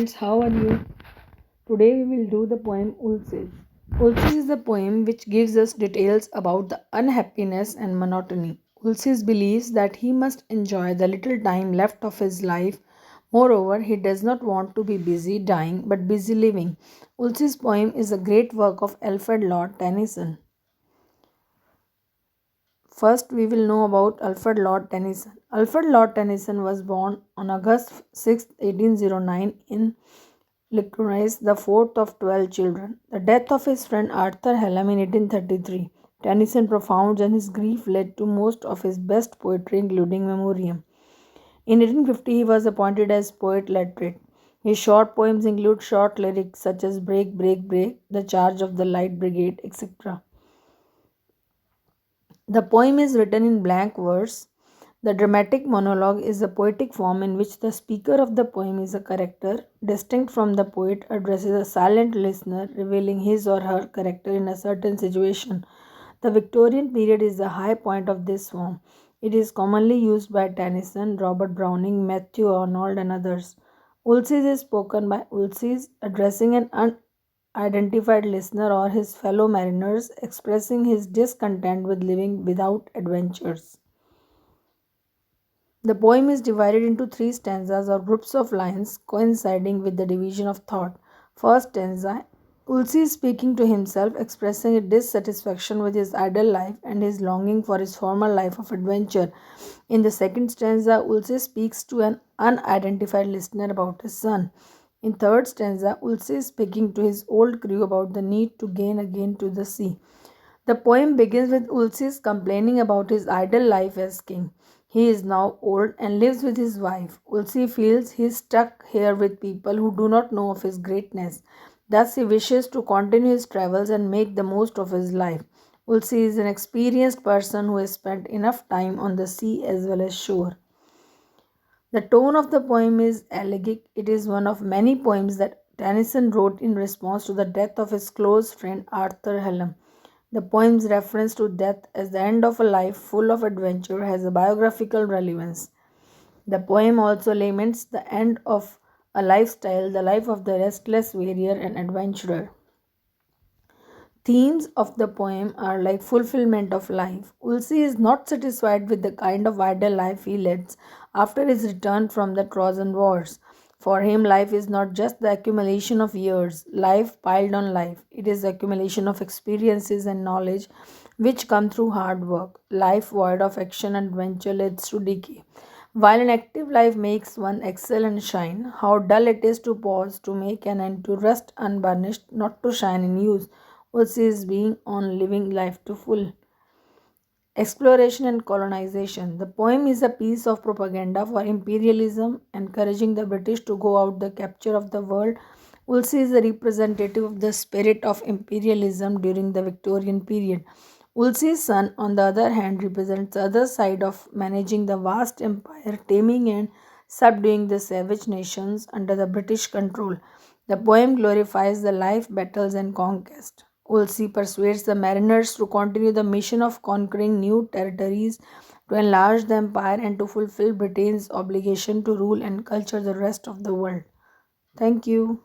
friends, how are you? Today we will do the poem Ulysses. Ulysses is a poem which gives us details about the unhappiness and monotony. Ulysses believes that he must enjoy the little time left of his life. Moreover, he does not want to be busy dying but busy living. Ulysses' poem is a great work of Alfred Lord Tennyson. First, we will know about Alfred Lord Tennyson. Alfred Lord Tennyson was born on August 6, 1809 in Licorice, the fourth of 12 children. The death of his friend Arthur Hallam in 1833. Tennyson profound and his grief led to most of his best poetry, including Memoriam. In 1850, he was appointed as poet laureate. His short poems include short lyrics such as Break, Break, Break, The Charge of the Light Brigade, etc. The poem is written in blank verse. The dramatic monologue is a poetic form in which the speaker of the poem is a character distinct from the poet, addresses a silent listener, revealing his or her character in a certain situation. The Victorian period is the high point of this form. It is commonly used by Tennyson, Robert Browning, Matthew Arnold, and others. Ulysses is spoken by Ulysses, addressing an unidentified listener or his fellow mariners, expressing his discontent with living without adventures. The poem is divided into three stanzas or groups of lines coinciding with the division of thought. First stanza, Ulysses speaking to himself, expressing his dissatisfaction with his idle life and his longing for his former life of adventure. In the second stanza, Ulysses speaks to an unidentified listener about his son. In third stanza, Ulysses speaking to his old crew about the need to gain again to the sea. The poem begins with Ulysses complaining about his idle life as king. He is now old and lives with his wife. Ulysses feels he is stuck here with people who do not know of his greatness. Thus, he wishes to continue his travels and make the most of his life. Ulysses is an experienced person who has spent enough time on the sea as well as shore. The tone of the poem is elegiac. It is one of many poems that Tennyson wrote in response to the death of his close friend Arthur Hallam. The poem's reference to death as the end of a life full of adventure has a biographical relevance. The poem also laments the end of a lifestyle, the life of the restless warrior and adventurer. Themes of the poem are like fulfillment of life. Ulysses is not satisfied with the kind of idle life he leads after his return from the Trojan Wars. For him, life is not just the accumulation of years, life piled on life. It is the accumulation of experiences and knowledge which come through hard work. Life void of action and adventure leads to decay. While an active life makes one excel and shine, how dull it is to pause, to make an end, to rust unburnished, not to shine in use. Ulysses being on living life to full. Exploration and colonization. The poem is a piece of propaganda for imperialism, encouraging the British to go out the capture of the world. Ulysses is a representative of the spirit of imperialism during the Victorian period. Ulysses' son, on the other hand, represents the other side of managing the vast empire, taming and subduing the savage nations under the British control. The poem glorifies the life, battles, and conquest. Ulysses persuades the mariners to continue the mission of conquering new territories, to enlarge the empire, and to fulfill Britain's obligation to rule and culture the rest of the world. Thank you.